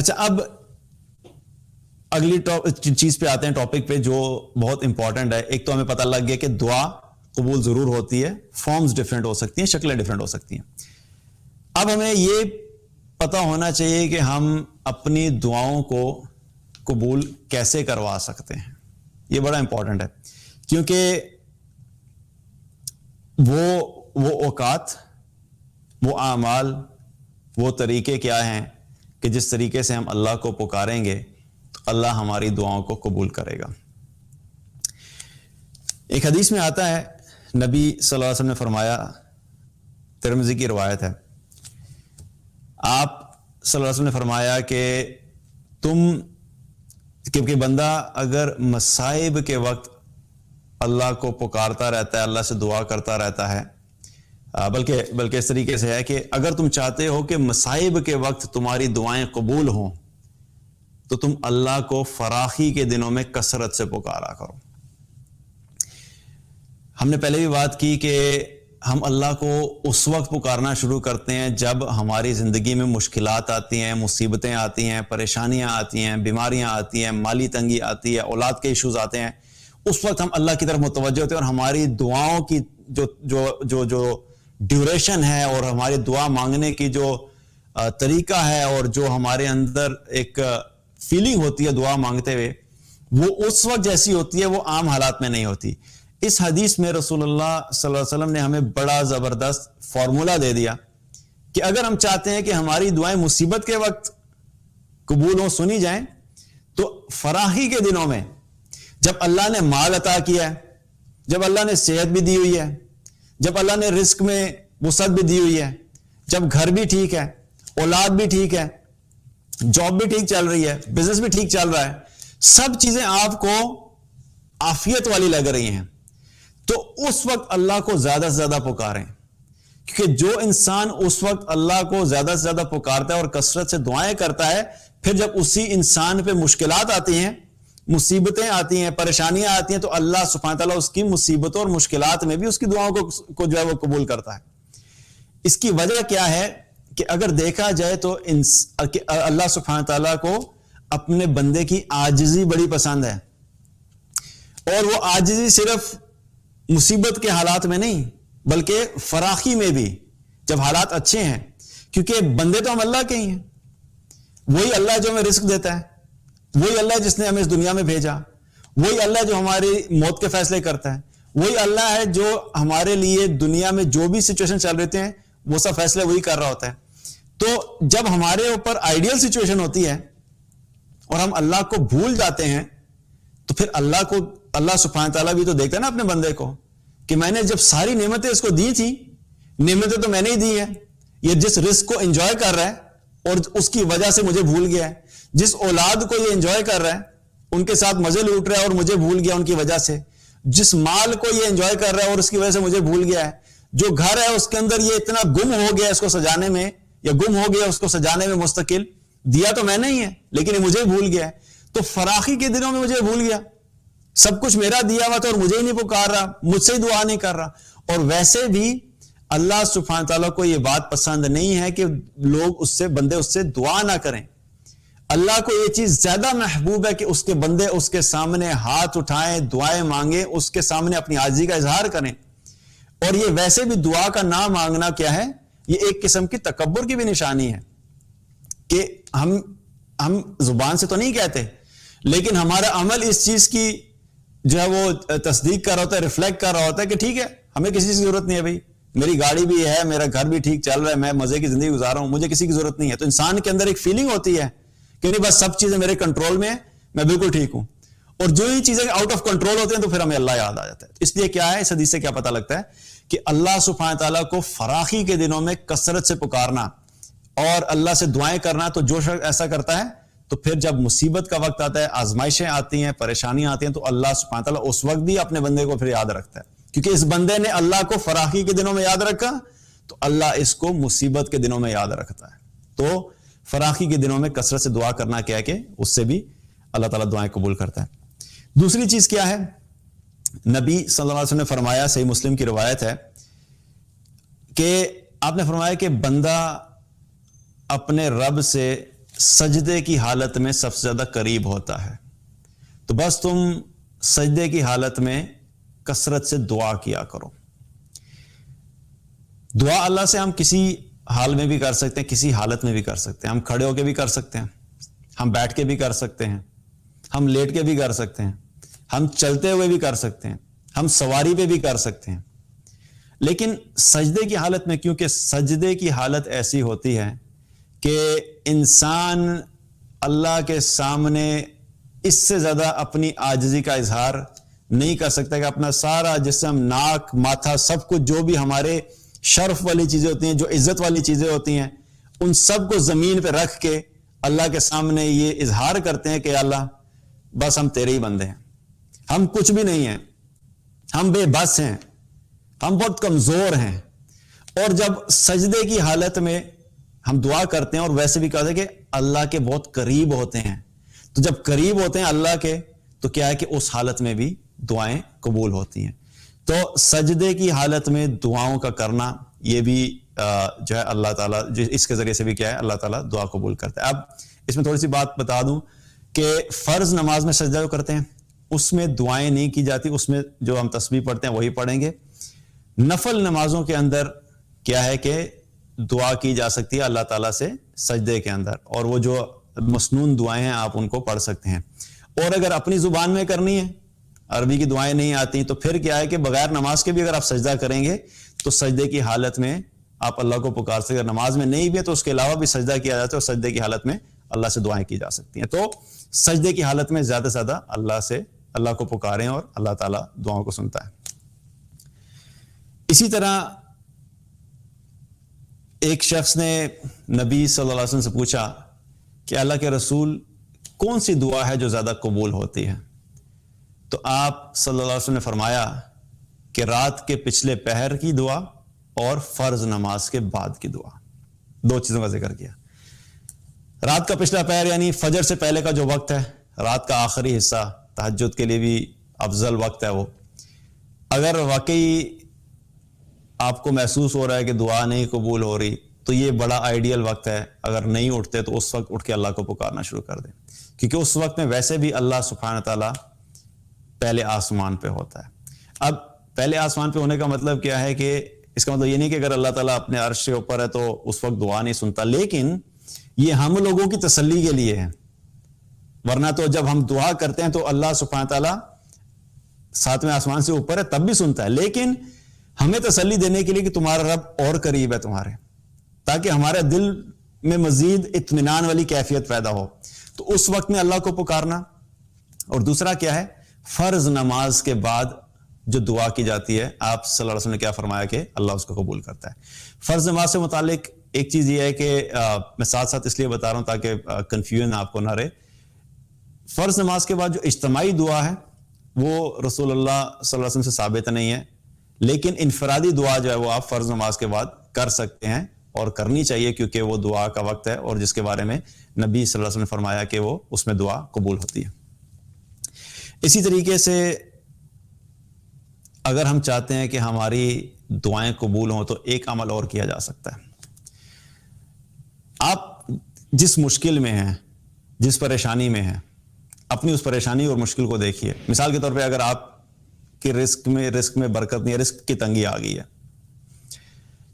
اچھا، اب اگلی چیز پہ آتے ہیں، ٹاپک پہ جو بہت امپورٹنٹ ہے. ایک تو ہمیں پتہ لگ گیا کہ دعا قبول ضرور ہوتی ہے، فارمز ڈفرینٹ ہو سکتی ہیں، شکلیں ڈفرینٹ ہو سکتی ہیں. اب ہمیں یہ پتہ ہونا چاہیے کہ ہم اپنی دعاؤں کو قبول کیسے کروا سکتے ہیں. یہ بڑا امپورٹنٹ ہے، کیونکہ وہ اوقات، وہ اعمال، وہ طریقے کیا ہیں کہ جس طریقے سے ہم اللہ کو پکاریں گے تو اللہ ہماری دعاؤں کو قبول کرے گا. ایک حدیث میں آتا ہے، نبی صلی اللہ علیہ وسلم نے فرمایا، ترمذی کی روایت ہے، آپ صلی اللہ علیہ وسلم نے فرمایا کہ بندہ اگر مصائب کے وقت اللہ کو پکارتا رہتا ہے، اللہ سے دعا کرتا رہتا ہے، بلکہ اس طریقے سے ہے کہ اگر تم چاہتے ہو کہ مصائب کے وقت تمہاری دعائیں قبول ہوں تو تم اللہ کو فراخی کے دنوں میں کثرت سے پکارا کرو. ہم نے پہلے بھی بات کی کہ ہم اللہ کو اس وقت پکارنا شروع کرتے ہیں جب ہماری زندگی میں مشکلات آتی ہیں، مصیبتیں آتی ہیں، پریشانیاں آتی ہیں، بیماریاں آتی ہیں، مالی تنگی آتی ہے، اولاد کے ایشوز آتے ہیں. اس وقت ہم اللہ کی طرف متوجہ ہوتے ہیں اور ہماری دعاؤں کی جو ڈیوریشن ہے اور ہماری دعا مانگنے کی جو طریقہ ہے اور جو ہمارے اندر ایک فیلنگ ہوتی ہے دعا مانگتے ہوئے، وہ اس وقت جیسی ہوتی ہے، وہ عام حالات میں نہیں ہوتی. اس حدیث میں رسول اللہ صلی اللہ علیہ وسلم نے ہمیں بڑا زبردست فارمولا دے دیا کہ اگر ہم چاہتے ہیں کہ ہماری دعائیں مصیبت کے وقت قبول ہوں، سنی جائیں، تو فراخی کے دنوں میں جب اللہ نے مال عطا کیا ہے، جب اللہ نے صحت بھی دی ہوئی ہے، جب اللہ نے رزق میں وسعت بھی دی ہوئی ہے، جب گھر بھی ٹھیک ہے، اولاد بھی ٹھیک ہے، جاب بھی ٹھیک چل رہی ہے، بزنس بھی ٹھیک چل رہا ہے، سب چیزیں آپ کو عافیت والی لگ رہی ہیں، تو اس وقت اللہ کو زیادہ سے زیادہ پکاریں. کیونکہ جو انسان اس وقت اللہ کو زیادہ سے زیادہ پکارتا ہے اور کثرت سے دعائیں کرتا ہے، پھر جب اسی انسان پہ مشکلات آتی ہیں، مصیبتیں آتی ہیں، پریشانیاں آتی ہیں، تو اللہ سبحانہ تعالیٰ اس کی مصیبتوں اور مشکلات میں بھی اس کی دعاؤں کو جو ہے وہ قبول کرتا ہے. اس کی وجہ کیا ہے کہ اگر دیکھا جائے تو اللہ سبحانہ تعالیٰ کو اپنے بندے کی عاجزی بڑی پسند ہے، اور وہ عاجزی صرف مصیبت کے حالات میں نہیں بلکہ فراخی میں بھی، جب حالات اچھے ہیں، کیونکہ بندے تو ہم اللہ کے ہی ہیں. وہی اللہ جو ہمیں رزق دیتا ہے، وہی اللہ جس نے ہمیں اس دنیا میں بھیجا، وہی اللہ جو ہماری موت کے فیصلے کرتا ہے، وہی اللہ ہے جو ہمارے لیے دنیا میں جو بھی سچویشن چل رہتے ہیں وہ سب فیصلے وہی کر رہا ہوتا ہے. تو جب ہمارے اوپر آئیڈیل سچویشن ہوتی ہے اور ہم اللہ کو بھول جاتے ہیں، تو پھر اللہ سبحانہ تعالیٰ بھی تو دیکھتا ہے نا اپنے بندے کو کہ میں نے جب ساری نعمتیں اس کو دی تھی، نعمتیں تو میں نے ہی دی ہیں، یہ جس رزق کو انجوائے کر رہا ہے اور اس کی وجہ سے مجھے بھول گیا ہے، جس اولاد کو یہ انجوائے کر رہا ہے، ان کے ساتھ مزے لوٹ رہا ہے اور مجھے بھول گیا ان کی وجہ سے، جس مال کو یہ انجوائے کر رہا ہے اور اس کی وجہ سے مجھے بھول گیا ہے، جو گھر ہے اس کے اندر یہ اتنا گم ہو گیا اس کو سجانے میں، یا گم ہو گیا اس کو سجانے میں مستقل، دیا تو میں نے ہی ہے لیکن یہ مجھے بھول گیا ہے. تو فراخی کے دنوں میں مجھے بھول گیا، سب کچھ میرا دیا ہوا تھا اور مجھے ہی نہیں پکار رہا، مجھ سے ہی دعا نہیں کر رہا. اور ویسے بھی اللہ سبحانہ تعالیٰ کو یہ بات پسند نہیں ہے کہ لوگ بندے اس سے دعا نہ کریں. اللہ کو یہ چیز زیادہ محبوب ہے کہ اس کے بندے اس کے سامنے ہاتھ اٹھائیں، دعائیں مانگیں، اس کے سامنے اپنی عاجزی کا اظہار کریں. اور یہ ویسے بھی دعا کا نہ مانگنا کیا ہے، یہ ایک قسم کی تکبر کی بھی نشانی ہے کہ ہم زبان سے تو نہیں کہتے لیکن ہمارا عمل اس چیز کی جو ہے وہ تصدیق کر رہا ہوتا ہے، ریفلیکٹ کر رہا ہوتا ہے کہ ٹھیک ہے، ہمیں کسی کی ضرورت نہیں ہے، بھائی میری گاڑی بھی ہے، میرا گھر بھی ٹھیک چل رہا ہے، میں مزے کی زندگی گزار رہا ہوں، مجھے کسی کی ضرورت نہیں ہے. تو انسان کے اندر ایک فیلنگ ہوتی ہے کہ نہیں، بس سب چیزیں میرے کنٹرول میں ہیں، میں بالکل ٹھیک ہوں. اور جو ہی چیزیں آؤٹ آف کنٹرول ہوتے ہیں تو پھر ہمیں اللہ یاد آ جاتا ہے. اس لیے کیا ہے، اس حدیث سے کیا پتہ لگتا ہے کہ اللہ سبحانہ تعالیٰ کو فراخی کے دنوں میں کثرت سے پکارنا اور اللہ سے دعائیں کرنا، تو جو شخص ایسا کرتا ہے تو پھر جب مصیبت کا وقت آتا ہے، آزمائشیں آتی ہیں، پریشانیاں آتی ہیں، تو اللہ سبحانہ تعالیٰ اس وقت بھی اپنے بندے کو پھر یاد رکھتا ہے. کیونکہ اس بندے نے اللہ کو فراخی کے دنوں میں یاد رکھا تو اللہ اس کو مصیبت کے دنوں میں یاد رکھتا ہے. تو فراخی کے دنوں میں کثرت سے دعا کرنا کیا ہے کہ اس سے بھی اللہ تعالیٰ دعائیں قبول کرتا ہے. دوسری چیز کیا ہے، نبی صلی اللہ علیہ وسلم نے فرمایا، صحیح مسلم کی روایت ہے کہ آپ نے فرمایا کہ بندہ اپنے رب سے سجدے کی حالت میں سب سے زیادہ قریب ہوتا ہے. تو بس تم سجدے کی حالت میں کثرت سے دعا کیا کرو. دعا اللہ سے ہم کسی حال میں بھی کر سکتے ہیں, کسی حالت میں بھی کر سکتے ہیں. ہم کھڑے ہو کے بھی کر سکتے ہیں, ہم بیٹھ کے بھی کر سکتے ہیں, ہم لیٹ کے بھی کر سکتے ہیں, ہم چلتے ہوئے بھی کر سکتے ہیں, ہم سواری پہ بھی کر سکتے ہیں. لیکن سجدے کی حالت میں, کیونکہ سجدے کی حالت ایسی ہوتی ہے کہ انسان اللہ کے سامنے اس سے زیادہ اپنی عاجزی کا اظہار نہیں کر سکتا کہ اپنا سارا جسم, ناک, ماتھا, سب کچھ جو بھی ہمارے شرف والی چیزیں ہوتی ہیں, جو عزت والی چیزیں ہوتی ہیں, ان سب کو زمین پہ رکھ کے اللہ کے سامنے یہ اظہار کرتے ہیں کہ اللہ بس ہم تیرے ہی بندے ہیں, ہم کچھ بھی نہیں ہیں, ہم بے بس ہیں, ہم بہت کمزور ہیں. اور جب سجدے کی حالت میں ہم دعا کرتے ہیں, اور ویسے بھی کہتے ہیں کہ اللہ کے بہت قریب ہوتے ہیں, تو جب قریب ہوتے ہیں اللہ کے, تو کیا ہے کہ اس حالت میں بھی دعائیں قبول ہوتی ہیں. تو سجدے کی حالت میں دعاؤں کا کرنا, یہ بھی جو ہے اللہ تعالیٰ اس کے ذریعے سے بھی کیا ہے, اللہ تعالیٰ دعا قبول کرتا ہے. اب اس میں تھوڑی سی بات بتا دوں کہ فرض نماز میں سجدہ جو کرتے ہیں اس میں دعائیں نہیں کی جاتی, اس میں جو ہم تسبیح پڑھتے ہیں وہی پڑھیں گے. نفل نمازوں کے اندر کیا ہے کہ دعا کی جا سکتی ہے اللہ تعالیٰ سے سجدے کے اندر, اور وہ جو مسنون دعائیں ہیں آپ ان کو پڑھ سکتے ہیں. اور اگر اپنی زبان میں کرنی ہے, عربی کی دعائیں نہیں آتی, تو پھر کیا ہے کہ بغیر نماز کے بھی اگر آپ سجدہ کریں گے تو سجدے کی حالت میں آپ اللہ کو پکار سکتے ہیں. نماز میں نہیں بھی ہے تو اس کے علاوہ بھی سجدہ کیا جاتا ہے, اور سجدے کی حالت میں اللہ سے دعائیں کی جا سکتی ہیں. تو سجدے کی حالت میں زیادہ سے زیادہ اللہ کو پکاریں, اور اللہ تعالیٰ دعاؤں کو سنتا ہے. اسی طرح ایک شخص نے نبی صلی اللہ علیہ وسلم سے پوچھا کہ اللہ کے رسول کون سی دعا ہے جو زیادہ قبول ہوتی ہے؟ تو آپ صلی اللہ علیہ وسلم نے فرمایا کہ رات کے پچھلے پہر کی دعا اور فرض نماز کے بعد کی دعا, دو چیزوں کا ذکر کیا. رات کا پچھلا پہر یعنی فجر سے پہلے کا جو وقت ہے, رات کا آخری حصہ, تہجد کے لیے بھی افضل وقت ہے وہ. اگر واقعی آپ کو محسوس ہو رہا ہے کہ دعا نہیں قبول ہو رہی, تو یہ بڑا آئیڈیل وقت ہے. اگر نہیں اٹھتے تو اس وقت اٹھ کے اللہ کو پکارنا شروع کر دیں, کیونکہ اس وقت میں ویسے بھی اللہ سبحانہ تعالیٰ پہلے آسمان پہ ہوتا ہے. اب پہلے آسمان پہ ہونے کا مطلب کیا ہے کہ اس کا مطلب یہ نہیں کہ اگر اللہ تعالیٰ اپنے عرش سے اوپر ہے تو اس وقت دعا نہیں سنتا, لیکن یہ ہم لوگوں کی تسلی کے لیے ہے. ورنہ تو جب ہم دعا کرتے ہیں تو اللہ سبحانہ تعالیٰ ساتویں آسمان سے اوپر ہے تب بھی سنتا ہے, لیکن ہمیں تسلی دینے کے لیے کہ تمہارا رب اور قریب ہے تمہارے, تاکہ ہمارے دل میں مزید اطمینان والی کیفیت پیدا ہو. تو اس وقت میں اللہ کو پکارنا. اور دوسرا کیا ہے, فرض نماز کے بعد جو دعا کی جاتی ہے, آپ صلی اللہ علیہ وسلم نے کیا فرمایا کہ اللہ اس کو قبول کرتا ہے. فرض نماز سے متعلق ایک چیز یہ ہے کہ میں ساتھ ساتھ اس لیے بتا رہا ہوں تاکہ کنفیوژن آپ کو نہ رہے. فرض نماز کے بعد جو اجتماعی دعا ہے وہ رسول اللہ صلی اللہ علیہ وسلم سے ثابت نہیں ہے, لیکن انفرادی دعا جو ہے وہ آپ فرض نماز کے بعد کر سکتے ہیں, اور کرنی چاہیے, کیونکہ وہ دعا کا وقت ہے اور جس کے بارے میں نبی صلی اللہ علیہ وسلم نے فرمایا کہ وہ اس میں دعا قبول ہوتی ہے. اسی طریقے سے اگر ہم چاہتے ہیں کہ ہماری دعائیں قبول ہوں تو ایک عمل اور کیا جا سکتا ہے. آپ جس مشکل میں ہیں, جس پریشانی میں ہیں, اپنی اس پریشانی اور مشکل کو دیکھیے. مثال کے طور پہ اگر آپ کے رزق میں برکت نہیں ہے, رزق کی تنگی آ گئی ہے,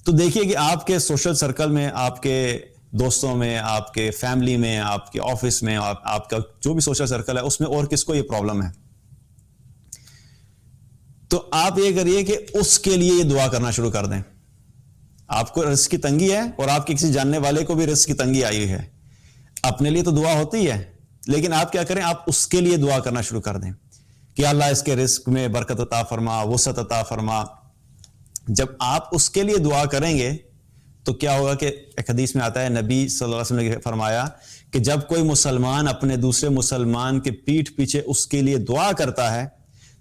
تو دیکھیے کہ آپ کے سوشل سرکل میں, آپ کے دوستوں میں, آپ کے فیملی میں, آپ کے آفس میں, آپ کا جو بھی سوشل سرکل ہے اس میں اور کس کو یہ پرابلم ہے. تو آپ یہ کریے کہ اس کے لیے یہ دعا کرنا شروع کر دیں. آپ کو رزق کی تنگی ہے اور آپ کے کسی جاننے والے کو بھی رزق کی تنگی آئی ہے, اپنے لیے تو دعا ہوتی ہے, لیکن آپ کیا کریں, آپ اس کے لیے دعا کرنا شروع کر دیں کہ اللہ اس کے رزق میں برکت عطا فرما, وسعت عطا فرما. جب آپ اس کے لیے دعا کریں گے تو کیا ہوگا کہ ایک حدیث میں آتا ہے, نبی صلی اللہ علیہ وسلم نے فرمایا کہ جب کوئی مسلمان اپنے دوسرے مسلمان کے پیٹھ پیچھے اس کے لیے دعا کرتا ہے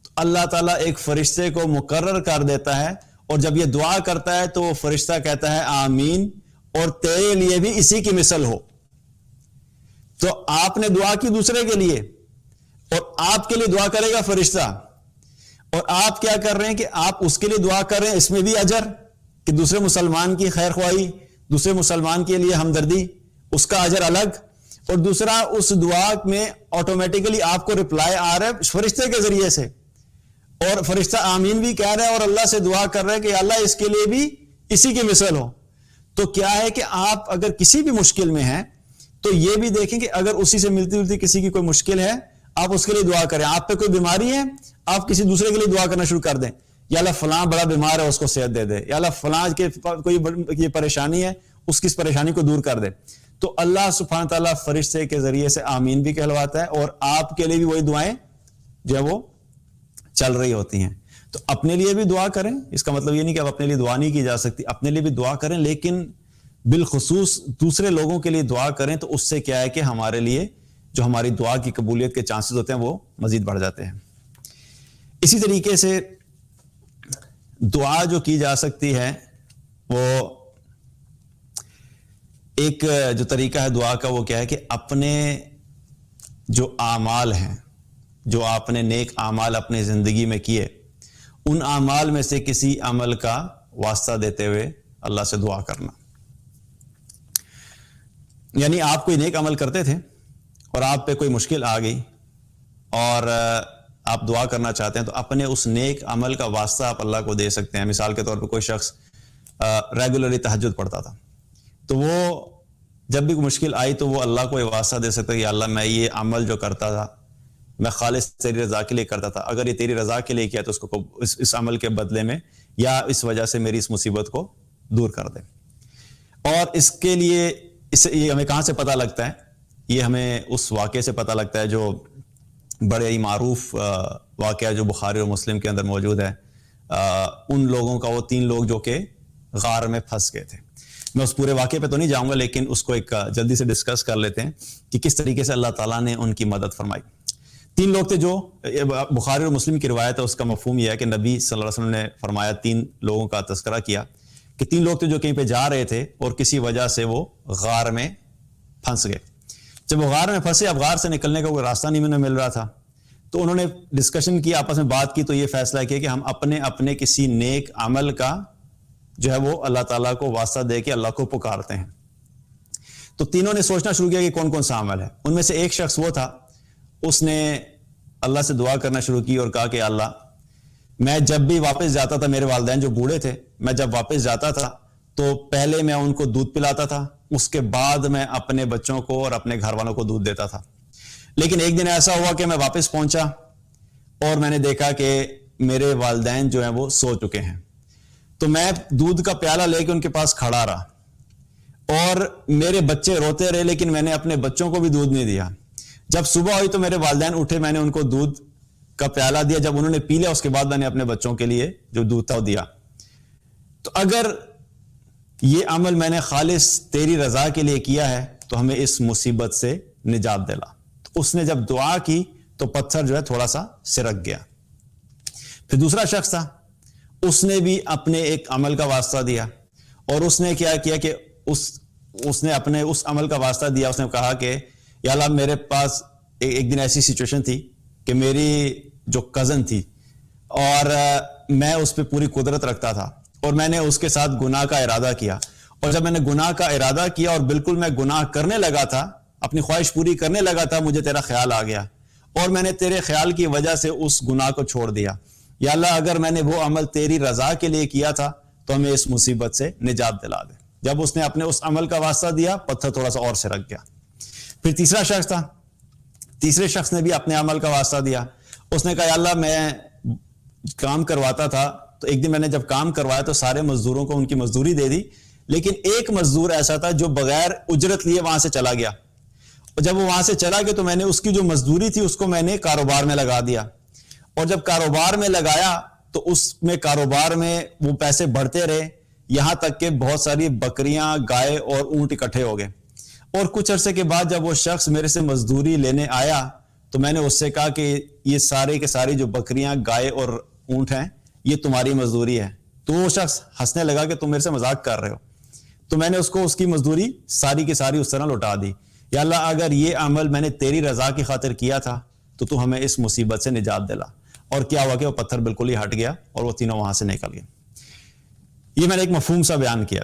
تو اللہ تعالیٰ ایک فرشتے کو مقرر کر دیتا ہے, اور جب یہ دعا کرتا ہے تو وہ فرشتہ کہتا ہے آمین, اور تیرے لیے بھی اسی کی مثل ہو. تو آپ نے دعا کی دوسرے کے لیے, اور آپ کے لیے دعا کرے گا فرشتہ, اور آپ کیا کر رہے ہیں کہ آپ اس کے لیے دعا کر رہے ہیں, اس میں بھی اجر کہ دوسرے مسلمان کی خیر خواہی, دوسرے مسلمان کے لیے ہمدردی, اس کا اجر الگ, اور دوسرا اس دعا میں آٹومیٹیکلی آپ کو رپلائی آ رہا ہے فرشتے کے ذریعے سے, اور فرشتہ آمین بھی کہہ رہا ہے اور اللہ سے دعا کر رہا ہے کہ اللہ اس کے لیے بھی اسی کی مثل ہو. تو کیا ہے کہ آپ اگر کسی بھی مشکل میں ہیں تو یہ بھی دیکھیں کہ اگر اسی سے ملتی جلتی کسی کی کوئی مشکل ہے, آپ اس کے لیے دعا کریں. آپ پہ کوئی بیماری ہے, آپ کسی دوسرے کے لیے دعا کرنا شروع کر دیں, یا اللہ فلاں بڑا بیمار ہے اس کو صحت دے دے, یا اللہ فلاں کے کوئی یہ پریشانی ہے اس کی اس پریشانی کو دور کر دے. تو اللہ سبحانہ تعالیٰ فرشتے کے ذریعے سے آمین بھی کہلواتا ہے, اور آپ کے لیے بھی وہی دعائیں جو ہے وہ چل رہی ہوتی ہیں. تو اپنے لیے بھی دعا کریں, اس کا مطلب یہ نہیں کہ اب اپنے لیے دعا نہیں کی جا سکتی, اپنے لیے بھی دعا کریں, لیکن بالخصوص دوسرے لوگوں کے لیے دعا کریں. تو اس سے کیا ہے کہ ہمارے لیے جو ہماری دعا کی قبولیت کے چانسز ہوتے ہیں وہ مزید بڑھ جاتے ہیں. اسی طریقے سے دعا جو کی جا سکتی ہے وہ ایک جو طریقہ ہے دعا کا وہ کیا ہے کہ اپنے جو اعمال ہیں, جو آپ نے نیک اعمال اپنی زندگی میں کیے, ان اعمال میں سے کسی عمل کا واسطہ دیتے ہوئے اللہ سے دعا کرنا. یعنی آپ کوئی نیک عمل کرتے تھے اور آپ پہ کوئی مشکل آ گئی اور آپ دعا کرنا چاہتے ہیں, تو اپنے اس نیک عمل کا واسطہ آپ اللہ کو دے سکتے ہیں. مثال کے طور پہ کوئی شخص ریگولرلی تہجد پڑھتا تھا, تو وہ جب بھی کوئی مشکل آئی تو وہ اللہ کو یہ واسطہ دے سکتا ہے کہ اللہ میں یہ عمل جو کرتا تھا میں خالص تیری رضا کے لیے کرتا تھا, اگر یہ تیری رضا کے لیے کیا تو اس کو اس عمل کے بدلے میں یا اس وجہ سے میری اس مصیبت کو دور کر دے. اور اس کے لیے یہ ہمیں کہاں سے پتہ لگتا ہے؟ یہ ہمیں اس واقعے سے پتہ لگتا ہے جو بڑے ہی معروف واقعہ جو بخاری اور مسلم کے اندر موجود ہے, ان لوگوں کا, وہ 3 لوگ جو کہ غار میں پھنس گئے تھے. میں اس پورے واقعے پہ تو نہیں جاؤں گا, لیکن اس کو ایک جلدی سے ڈسکس کر لیتے ہیں کہ کس طریقے سے اللہ تعالیٰ نے ان کی مدد فرمائی. 3 لوگ تھے جو بخاری اور مسلم کی روایت ہے, اس کا مفہوم یہ ہے کہ نبی صلی اللہ علیہ وسلم نے فرمایا, 3 لوگوں کا تذکرہ کیا کہ 3 لوگ تھے جو کہیں پہ جا رہے تھے اور کسی وجہ سے وہ غار میں پھنس گئے. جب وہ غار میں پھنسے, اب غار سے نکلنے کا کوئی راستہ نہیں مل رہا تھا, تو انہوں نے ڈسکشن کی, آپس میں بات کی, تو یہ فیصلہ کیا کہ ہم اپنے کسی نیک عمل کا جو ہے وہ اللہ تعالیٰ کو واسطہ دے کے اللہ کو پکارتے ہیں. تو تینوں نے سوچنا شروع کیا کہ کون کون سا عمل ہے. ان میں سے ایک شخص وہ تھا, اس نے اللہ سے دعا کرنا شروع کی اور کہا کہ اللہ, میں جب بھی واپس جاتا تھا, میرے والدین جو بوڑھے تھے, میں جب واپس جاتا تھا تو پہلے میں ان کو دودھ پلاتا تھا, اس کے بعد میں اپنے بچوں کو اور اپنے گھر والوں کو دودھ دیتا تھا. لیکن ایک دن ایسا ہوا کہ میں واپس پہنچا اور میں نے دیکھا کہ میرے والدین جو ہیں وہ سو چکے ہیں. تو میں دودھ کا پیالہ لے کے ان کے پاس کھڑا رہا اور میرے بچے روتے رہے, لیکن میں نے اپنے بچوں کو بھی دودھ نہیں دیا. جب صبح ہوئی تو میرے والدین اٹھے, میں نے ان کو دودھ کا پیالہ دیا, جب انہوں نے پی لیا اس کے بعد میں نے اپنے بچوں کے لیے جو دودھ تھا وہ دیا. تو اگر یہ عمل میں نے خالص تیری رضا کے لیے کیا ہے تو ہمیں اس مصیبت سے نجات دلا. تو اس نے جب دعا کی تو پتھر جو ہے تھوڑا سا سرک گیا. پھر دوسرا شخص تھا, اس نے بھی اپنے ایک عمل کا واسطہ دیا, اور اس نے کیا کیا کہ اس نے اپنے اس عمل کا واسطہ دیا. اس نے کہا کہ یا اللہ, میرے پاس ایک دن ایسی سچویشن تھی کہ میری جو کزن تھی اور میں اس پہ پوری قدرت رکھتا تھا, اور میں نے اس کے ساتھ گناہ کا ارادہ کیا, اور جب میں نے گناہ کا ارادہ کیا اور بالکل میں گناہ کرنے لگا تھا, اپنی خواہش پوری کرنے لگا تھا, مجھے تیرا خیال آ گیا اور میں نے تیرے خیال کی وجہ سے اس گناہ کو چھوڑ دیا. یا اللہ, اگر میں نے وہ عمل تیری رضا کے لیے کیا تھا تو ہمیں اس مصیبت سے نجات دلا دے. جب اس نے اپنے اس عمل کا واسطہ دیا, پتھر تھوڑا سا اور سرک گیا. پھر تیسرا شخص تھا, تیسرے شخص نے بھی اپنے عمل کا واسطہ دیا. اس نے کہا یا اللہ, میں کام کرواتا تھا, تو ایک دن میں نے جب کام کروایا تو سارے مزدوروں کو ان کی مزدوری دے دی, لیکن ایک مزدور ایسا تھا جو بغیر اجرت لیے وہاں سے چلا گیا, اور جب وہ وہاں سے چلا گیا تو میں نے اس کی جو مزدوری تھی اس کو میں نے کاروبار میں لگا دیا, اور جب کاروبار میں لگایا تو اس میں کاروبار میں وہ پیسے بڑھتے رہے, یہاں تک کہ بہت ساری بکریاں, گائے اور اونٹ اکٹھے ہو گئے. اور کچھ عرصے کے بعد جب وہ شخص میرے سے مزدوری لینے آیا تو میں نے اس سے کہا کہ یہ سارے کے ساری جو بکریاں, گائے اور اونٹ ہیں یہ تمہاری مزدوری ہے. تو وہ شخص ہنسنے لگا کہ تم میرے سے مذاق کر رہے ہو. تو میں نے اس کو اس کی مزدوری ساری کی ساری اس طرح لوٹا دی. یا اللہ, اگر یہ عمل میں نے تیری رضا کی خاطر کیا تھا تو ہمیں اس مصیبت سے نجات دلا. اور کیا ہوا کہ وہ پتھر بالکل ہی ہٹ گیا اور وہ تینوں وہاں سے نکل گئے. یہ میں نے ایک مفہوم سا بیان کیا.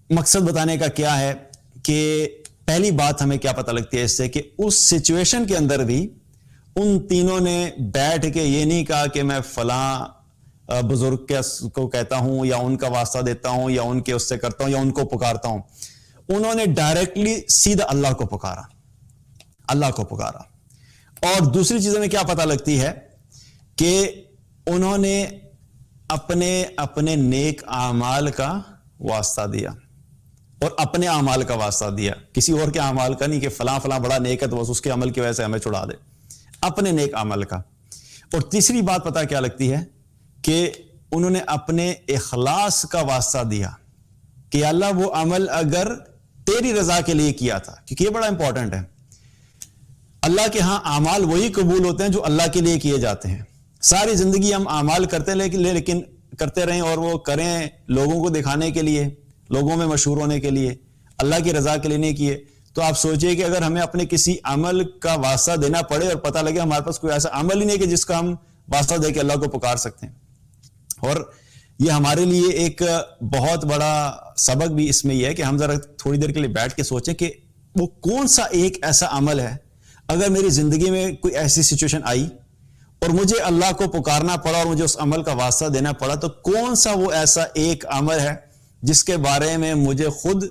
مقصد بتانے کا کیا ہے کہ پہلی بات ہمیں کیا پتہ لگتی ہے اس سے کہ اس سچویشن کے اندر بھی ان تینوں نے بیٹھ کے یہ نہیں کہا کہ میں فلاں بزرگ کو کہتا ہوں یا ان کا واسطہ دیتا ہوں یا ان کے اس سے کرتا ہوں یا ان کو پکارتا ہوں. انہوں نے ڈائریکٹلی سیدھا اللہ کو پکارا، اللہ کو پکارا. اور دوسری چیزوں میں کیا پتہ لگتی ہے کہ انہوں نے اپنے نیک اعمال کا واسطہ دیا، اور اپنے اعمال کا واسطہ دیا، کسی اور کے اعمال کا نہیں کہ فلاں بڑا نیک ہے تو بس اس کے عمل کی وجہ سے ہمیں چھڑا دے، اپنے نیک عمل کا. اور تیسری بات پتہ کیا لگتی ہے کہ انہوں نے اپنے اخلاص کا واسطہ دیا کہ اللہ وہ عمل اگر تیری رضا کے لیے کیا تھا، کیونکہ یہ بڑا امپورٹنٹ ہے. اللہ کے ہاں اعمال وہی قبول ہوتے ہیں جو اللہ کے لیے کیے جاتے ہیں. ساری زندگی ہم اعمال کرتے لیکن کرتے رہیں اور وہ کریں لوگوں کو دکھانے کے لیے، لوگوں میں مشہور ہونے کے لیے، اللہ کی رضا کے لیے نہیں کیے. تو آپ سوچئے کہ اگر ہمیں اپنے کسی عمل کا واسطہ دینا پڑے اور پتہ لگے ہمارے پاس کوئی ایسا عمل ہی نہیں کہ جس کا ہم واسطہ دے کے اللہ کو پکار سکتے ہیں. اور یہ ہمارے لیے ایک بہت بڑا سبق بھی اس میں یہ ہے کہ ہم ذرا تھوڑی دیر کے لیے بیٹھ کے سوچیں کہ وہ کون سا ایک ایسا عمل ہے اگر میری زندگی میں کوئی ایسی سچویشن آئی اور مجھے اللہ کو پکارنا پڑا اور مجھے اس عمل کا واسطہ دینا پڑا، تو کون سا وہ ایسا ایک عمل ہے جس کے بارے میں مجھے خود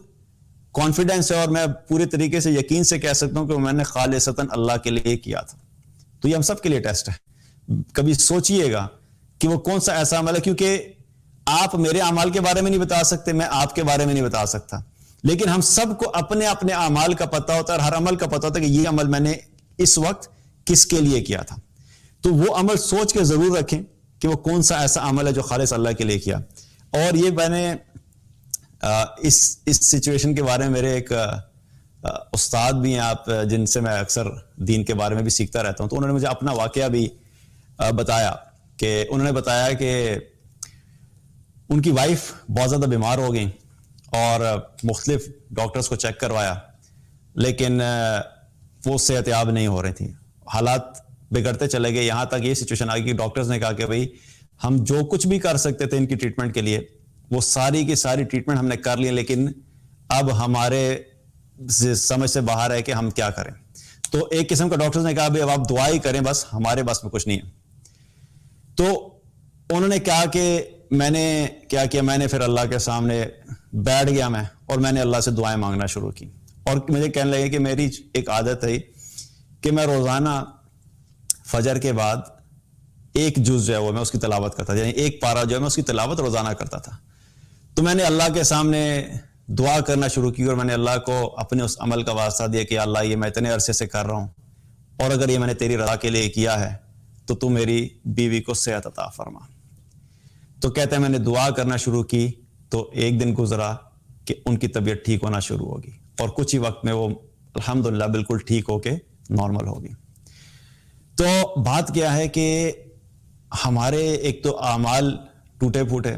کانفیڈنس ہے اور میں پورے طریقے سے یقین سے کہہ سکتا ہوں کہ میں نے خالصتاً اللہ کے لیے کیا تھا. تو یہ ہم سب کے لیے ٹیسٹ ہے. کبھی سوچئے گا کہ وہ کون سا ایسا عمل ہے، کیونکہ آپ میرے اعمال کے بارے میں نہیں بتا سکتے، میں آپ کے بارے میں نہیں بتا سکتا، لیکن ہم سب کو اپنے اپنے اعمال کا پتہ ہوتا ہے اور ہر عمل کا پتہ ہوتا ہے کہ یہ عمل میں نے اس وقت کس کے لیے کیا تھا. تو وہ عمل سوچ کے ضرور رکھیں کہ وہ کون سا ایسا عمل ہے جو خالص اللہ کے لیے کیا. اور یہ میں نے اس سچویشن کے بارے میں میرے ایک استاد بھی ہیں آپ جن سے میں اکثر دین کے بارے میں بھی سیکھتا رہتا ہوں، تو انہوں نے مجھے اپنا واقعہ بھی بتایا کہ انہوں نے بتایا کہ ان کی وائف بہت زیادہ بیمار ہو گئیں اور مختلف ڈاکٹرز کو چیک کروایا، لیکن وہ صحت یاب نہیں ہو رہی تھیں، حالات بگڑتے چلے گئے. یہاں تک یہ سچویشن آ گئی کہ ڈاکٹرز نے کہا کہ بھئی ہم جو کچھ بھی کر سکتے تھے ان کی ٹریٹمنٹ کے لیے وہ ساری کی ساری ٹریٹمنٹ ہم نے کر لی، لیکن اب ہمارے سمجھ سے باہر ہے کہ ہم کیا کریں. تو ایک قسم کا ڈاکٹرز نے کہا بھئی اب آپ دعا ہی کریں، بس ہمارے بس میں کچھ نہیں ہے. تو انہوں نے کہا کہ میں نے کیا کیا، میں نے پھر اللہ کے سامنے بیٹھ گیا میں اور میں نے اللہ سے دعائیں مانگنا شروع کی. اور مجھے کہنے لگے کہ میری ایک عادت ہے کہ میں روزانہ فجر کے بعد ایک جز جو ہے وہ میں اس کی تلاوت کرتا تھا، یعنی ایک پارہ جو ہے میں اس کی تلاوت روزانہ کرتا تھا. تو میں نے اللہ کے سامنے دعا کرنا شروع کی اور میں نے اللہ کو اپنے اس عمل کا واسطہ دیا کہ اللہ یہ میں اتنے عرصے سے کر رہا ہوں اور اگر یہ میں نے تیری رضا کے لیے کیا ہے تو تو میری بیوی کو صحت عطا فرما. تو کہتے ہیں میں نے دعا کرنا شروع کی تو ایک دن گزرا کہ ان کی طبیعت ٹھیک ہونا شروع ہوگی اور کچھ ہی وقت میں وہ الحمدللہ بالکل ٹھیک ہو کے نارمل ہوگی. تو بات کیا ہے کہ ہمارے ایک تو اعمال ٹوٹے پھوٹے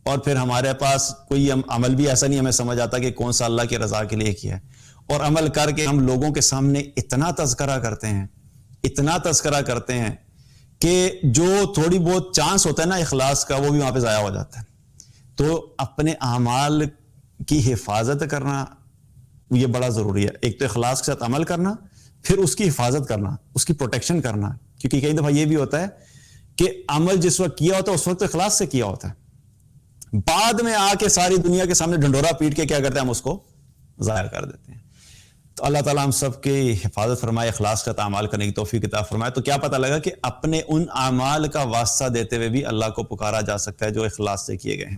اور پھر ہمارے پاس کوئی عمل بھی ایسا نہیں ہمیں سمجھ آتا کہ کون سا اللہ کی رضا کے لیے کیا ہے، اور عمل کر کے ہم لوگوں کے سامنے اتنا تذکرہ کرتے ہیں کہ جو تھوڑی بہت چانس ہوتا ہے نا اخلاص کا وہ بھی وہاں پہ ضائع ہو جاتا ہے. تو اپنے اعمال کی حفاظت کرنا یہ بڑا ضروری ہے. ایک تو اخلاص کے ساتھ عمل کرنا، پھر اس کی حفاظت کرنا، اس کی پروٹیکشن کرنا، کیونکہ کئی دفعہ یہ بھی ہوتا ہے کہ عمل جس وقت کیا ہوتا ہے اس وقت اخلاص سے کیا ہوتا ہے، بعد میں آ کے ساری دنیا کے سامنے ڈھنڈورا پیٹ کے کیا کرتے ہیں ہم اس کو ضائع کر دیتے ہیں. تو اللہ تعالیٰ ہم سب کی حفاظت فرمائے، اخلاص کا اعمال کرنے کی توفیق عطا فرمائے. تو کیا پتہ لگا کہ اپنے ان اعمال کا واسطہ دیتے ہوئے بھی اللہ کو پکارا جا سکتا ہے جو اخلاص سے کیے گئے ہیں.